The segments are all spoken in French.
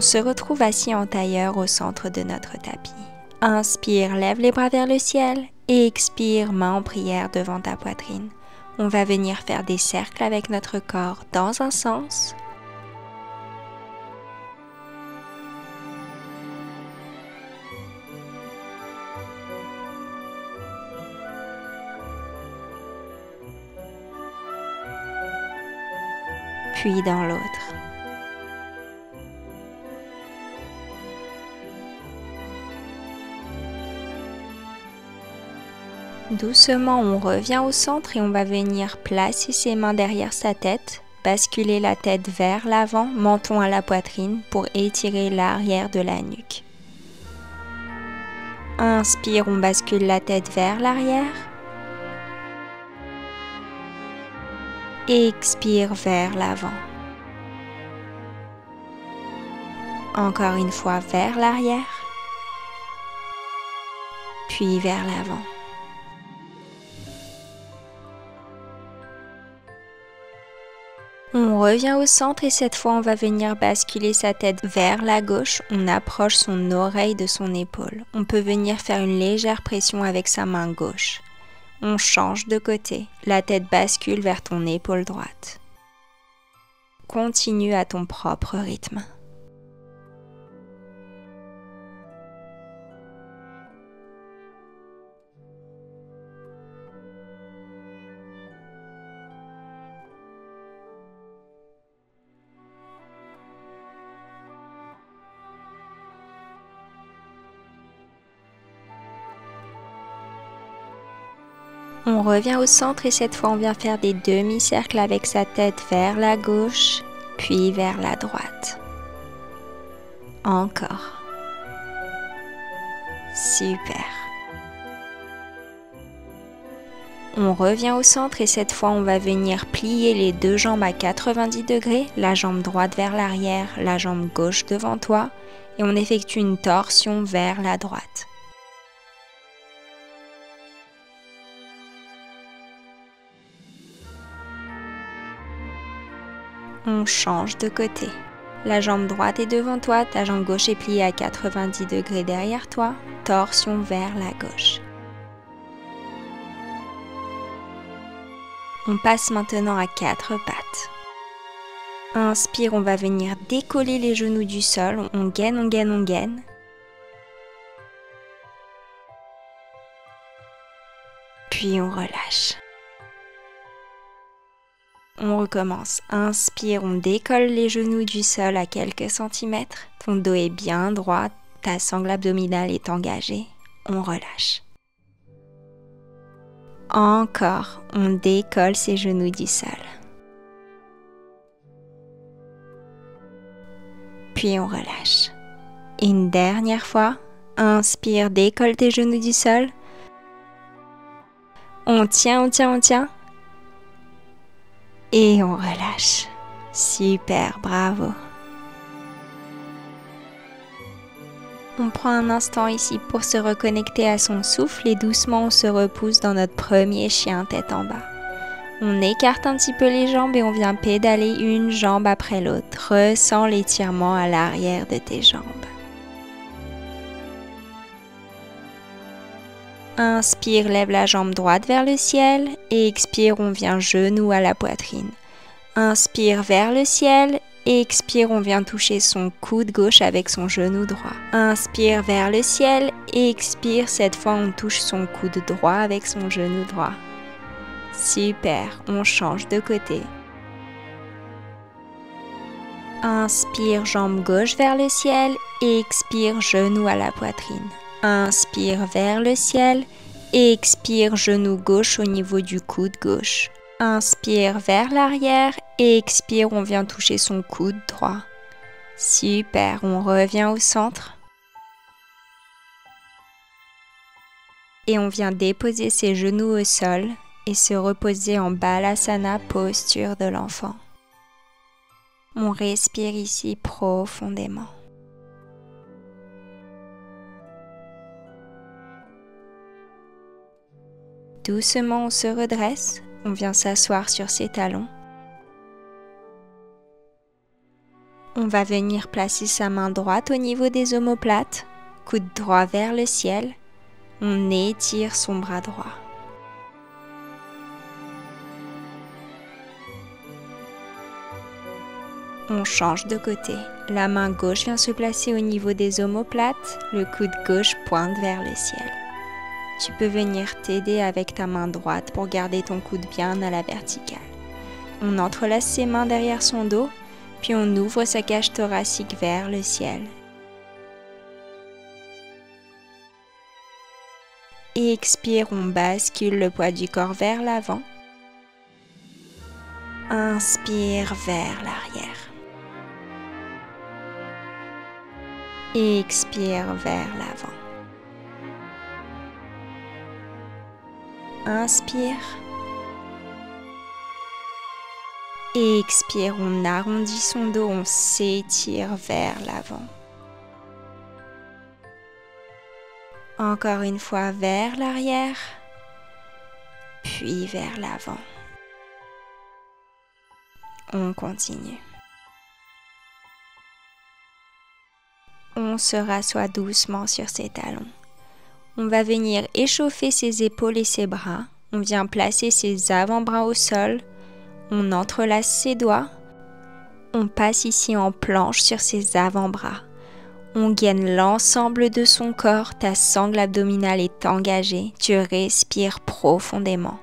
se retrouve assis en tailleur au centre de notre tapis. Inspire, lève les bras vers le ciel et expire, main en prière devant ta poitrine. On va venir faire des cercles avec notre corps dans un sens puis dans l'autre. Doucement, on revient au centre et on va venir placer ses mains derrière sa tête, basculer la tête vers l'avant, menton à la poitrine pour étirer l'arrière de la nuque. Inspire, on bascule la tête vers l'arrière. Expire vers l'avant. Encore une fois vers l'arrière, puis vers l'avant. On revient au centre et cette fois on va venir basculer sa tête vers la gauche. On approche son oreille de son épaule. On peut venir faire une légère pression avec sa main gauche. On change de côté. La tête bascule vers ton épaule droite. Continue à ton propre rythme. On revient au centre et cette fois on vient faire des demi-cercles avec sa tête vers la gauche, puis vers la droite. Encore. Super. On revient au centre et cette fois on va venir plier les deux jambes à 90 degrés, la jambe droite vers l'arrière, la jambe gauche devant toi et on effectue une torsion vers la droite. On change de côté. La jambe droite est devant toi, ta jambe gauche est pliée à 90 degrés derrière toi, torsion vers la gauche. On passe maintenant à 4 pattes. Inspire, on va venir décoller les genoux du sol, on gaine, on gaine, on gaine. Puis on relâche. On recommence. Inspire, on décolle les genoux du sol à quelques centimètres. Ton dos est bien droit, ta sangle abdominale est engagée. On relâche. Encore, on décolle ses genoux du sol. Puis on relâche. Une dernière fois. Inspire, décolle tes genoux du sol. On tient, on tient, on tient. Et on relâche. Super, bravo. On prend un instant ici pour se reconnecter à son souffle et doucement on se repousse dans notre premier chien tête en bas. On écarte un petit peu les jambes et on vient pédaler une jambe après l'autre. Ressens l'étirement à l'arrière de tes jambes. Inspire, lève la jambe droite vers le ciel et expire, on vient genou à la poitrine. Inspire vers le ciel et expire, on vient toucher son coude gauche avec son genou droit. Inspire vers le ciel et expire, cette fois on touche son coude droit avec son genou droit. Super, on change de côté. Inspire, jambe gauche vers le ciel et expire, genou à la poitrine. Inspire vers le ciel et expire, genou gauche au niveau du coude gauche. Inspire vers l'arrière et expire, on vient toucher son coude droit. Super, on revient au centre. Et on vient déposer ses genoux au sol et se reposer en Balasana, posture de l'enfant. On respire ici profondément. Doucement, on se redresse, on vient s'asseoir sur ses talons. On va venir placer sa main droite au niveau des omoplates, coude droit vers le ciel. On étire son bras droit. On change de côté. La main gauche vient se placer au niveau des omoplates, le coude gauche pointe vers le ciel. Tu peux venir t'aider avec ta main droite pour garder ton coude bien à la verticale. On entrelace ses mains derrière son dos, puis on ouvre sa cage thoracique vers le ciel. Et expire, on bascule le poids du corps vers l'avant. Inspire vers l'arrière. Et expire vers l'avant. Inspire. Et expire, on arrondit son dos, on s'étire vers l'avant. Encore une fois vers l'arrière, puis vers l'avant. On continue. On se rassoit doucement sur ses talons. On va venir échauffer ses épaules et ses bras. On vient placer ses avant-bras au sol. On entrelace ses doigts. On passe ici en planche sur ses avant-bras. On gaine l'ensemble de son corps. Ta sangle abdominale est engagée. Tu respires profondément.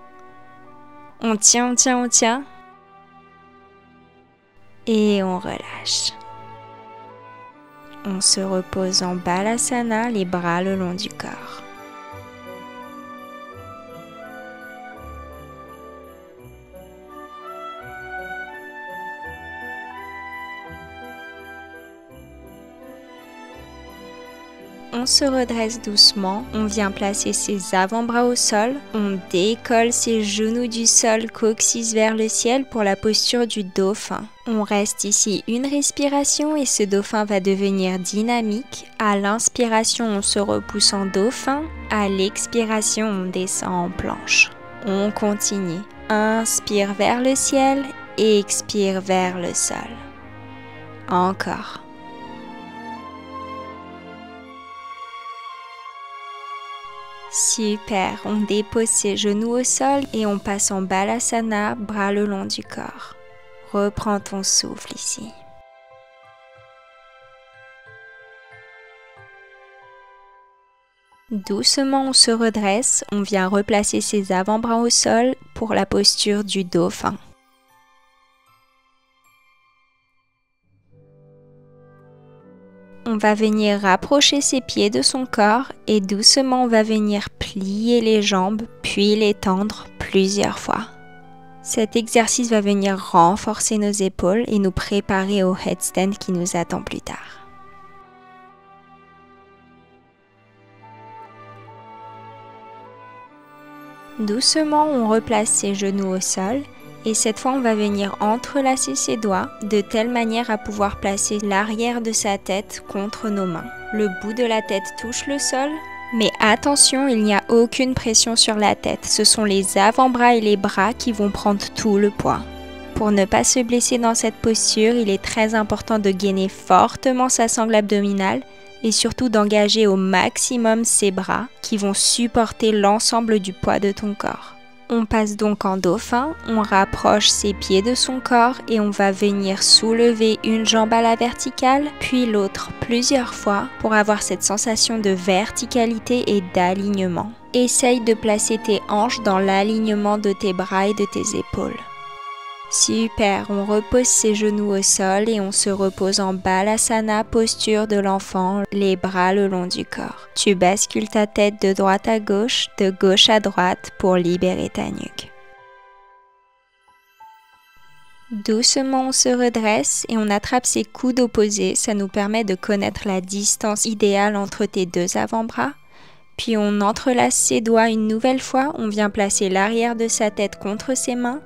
On tient, on tient, on tient. Et on relâche. On se repose en Balasana, les bras le long du corps. On se redresse doucement, on vient placer ses avant-bras au sol, on décolle ses genoux du sol, coccyx vers le ciel pour la posture du dauphin. On reste ici une respiration et ce dauphin va devenir dynamique. À l'inspiration, on se repousse en dauphin, à l'expiration, on descend en planche. On continue. Inspire vers le ciel et expire vers le sol. Encore. Super, on dépose ses genoux au sol et on passe en Balasana, bras le long du corps. Reprends ton souffle ici. Doucement, on se redresse, on vient replacer ses avant-bras au sol pour la posture du dauphin. On va venir rapprocher ses pieds de son corps et doucement on va venir plier les jambes puis les tendre plusieurs fois. Cet exercice va venir renforcer nos épaules et nous préparer au headstand qui nous attend plus tard. Doucement, on replace ses genoux au sol et cette fois on va venir entrelacer ses doigts de telle manière à pouvoir placer l'arrière de sa tête contre nos mains. Le bout de la tête touche le sol, mais attention, il n'y a aucune pression sur la tête. Ce sont les avant-bras et les bras qui vont prendre tout le poids. Pour ne pas se blesser dans cette posture, il est très important de gainer fortement sa sangle abdominale et surtout d'engager au maximum ses bras qui vont supporter l'ensemble du poids de ton corps. On passe donc en dauphin, on rapproche ses pieds de son corps et on va venir soulever une jambe à la verticale, puis l'autre plusieurs fois pour avoir cette sensation de verticalité et d'alignement. Essaye de placer tes hanches dans l'alignement de tes bras et de tes épaules. Super, on repose ses genoux au sol et on se repose en Balasana, posture de l'enfant, les bras le long du corps. Tu bascules ta tête de droite à gauche à droite pour libérer ta nuque. Doucement, on se redresse et on attrape ses coudes opposés. Ça nous permet de connaître la distance idéale entre tes deux avant-bras. Puis on entrelace ses doigts une nouvelle fois. On vient placer l'arrière de sa tête contre ses mains.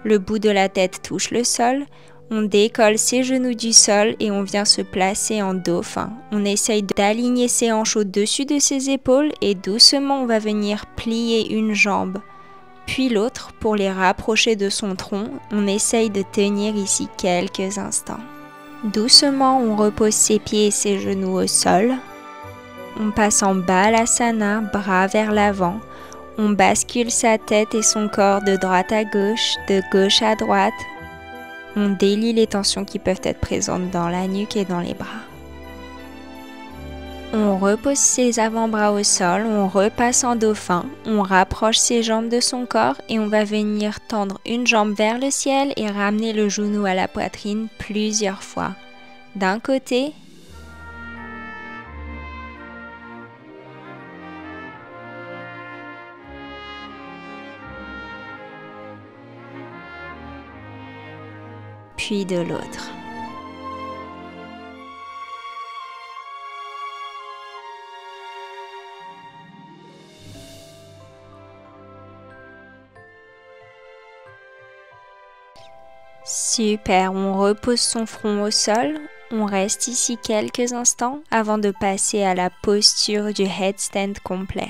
Le bout de la tête touche le sol, on décolle ses genoux du sol et on vient se placer en dauphin. On essaye d'aligner ses hanches au-dessus de ses épaules et doucement on va venir plier une jambe, puis l'autre pour les rapprocher de son tronc. On essaye de tenir ici quelques instants. Doucement, on repose ses pieds et ses genoux au sol. On passe en Balasana, bras vers l'avant. On bascule sa tête et son corps de droite à gauche à droite. On délie les tensions qui peuvent être présentes dans la nuque et dans les bras. On repose ses avant-bras au sol, on repasse en dauphin, on rapproche ses jambes de son corps et on va venir tendre une jambe vers le ciel et ramener le genou à la poitrine plusieurs fois. D'un côté, puis de l'autre. Super, on repose son front au sol, on reste ici quelques instants avant de passer à la posture du headstand complet.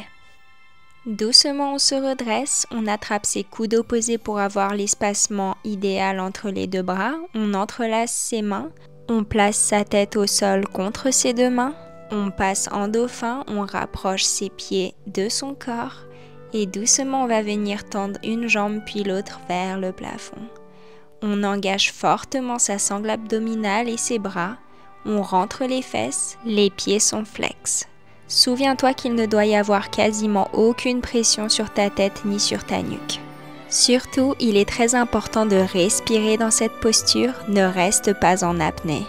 Doucement on se redresse, on attrape ses coudes opposés pour avoir l'espacement idéal entre les deux bras, on entrelace ses mains, on place sa tête au sol contre ses deux mains, on passe en dauphin, on rapproche ses pieds de son corps et doucement on va venir tendre une jambe puis l'autre vers le plafond. On engage fortement sa sangle abdominale et ses bras. On rentre les fesses, les pieds sont flex. Souviens-toi qu'il ne doit y avoir quasiment aucune pression sur ta tête ni sur ta nuque. Surtout, il est très important de respirer dans cette posture, ne reste pas en apnée.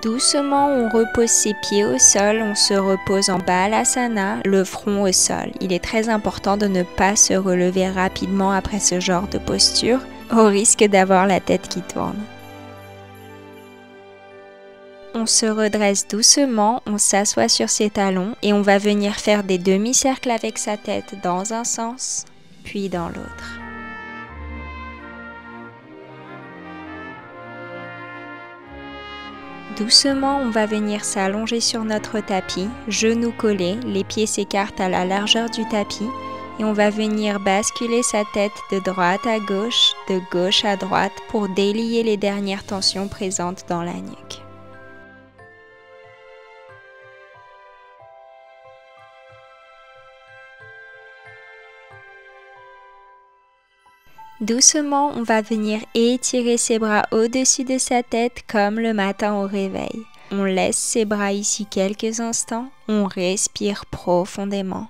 Doucement, on repose ses pieds au sol, on se repose en Balasana, le front au sol. Il est très important de ne pas se relever rapidement après ce genre de posture, au risque d'avoir la tête qui tourne. On se redresse doucement, on s'assoit sur ses talons et on va venir faire des demi-cercles avec sa tête dans un sens, puis dans l'autre. Doucement, on va venir s'allonger sur notre tapis, genoux collés, les pieds s'écartent à la largeur du tapis et on va venir basculer sa tête de droite à droite pour délier les dernières tensions présentes dans la nuque. Doucement, on va venir étirer ses bras au-dessus de sa tête comme le matin au réveil. On laisse ses bras ici quelques instants, on respire profondément.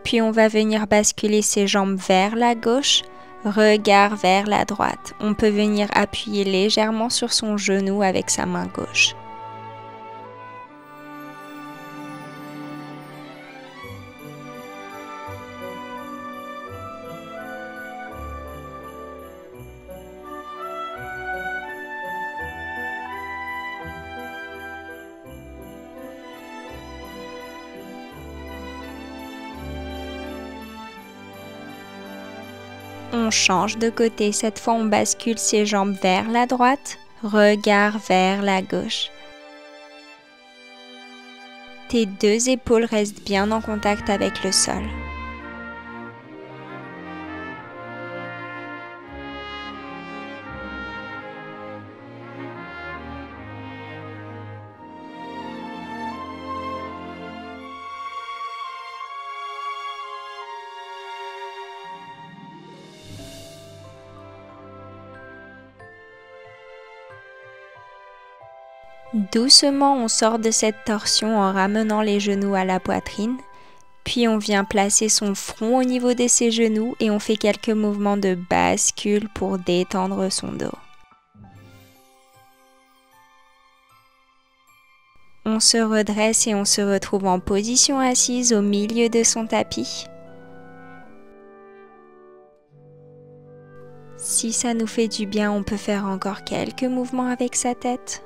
Puis on va venir basculer ses jambes vers la gauche, regard vers la droite. On peut venir appuyer légèrement sur son genou avec sa main gauche. On change de côté, cette fois on bascule ses jambes vers la droite, regard vers la gauche. Tes deux épaules restent bien en contact avec le sol. Doucement, on sort de cette torsion en ramenant les genoux à la poitrine, puis on vient placer son front au niveau de ses genoux et on fait quelques mouvements de bascule pour détendre son dos. On se redresse et on se retrouve en position assise au milieu de son tapis. Si ça nous fait du bien, on peut faire encore quelques mouvements avec sa tête.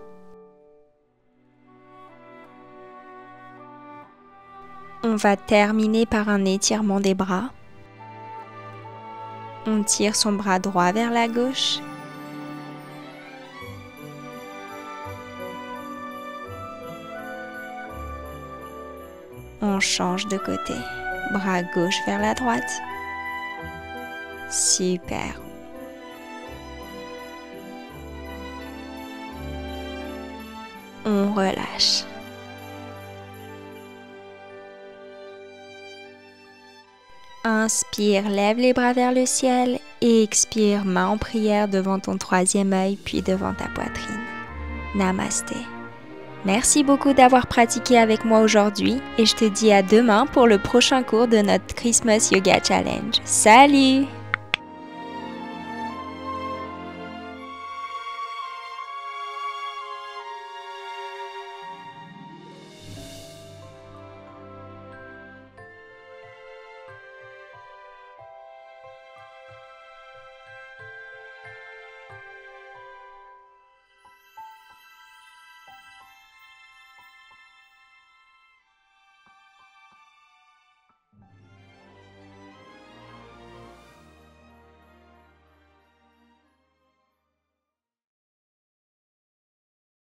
On va terminer par un étirement des bras. On tire son bras droit vers la gauche. On change de côté. Bras gauche vers la droite. Super. On relâche. Inspire, lève les bras vers le ciel et expire, main en prière devant ton troisième œil puis devant ta poitrine. Namasté. Merci beaucoup d'avoir pratiqué avec moi aujourd'hui et je te dis à demain pour le prochain cours de notre Christmas Yoga Challenge. Salut!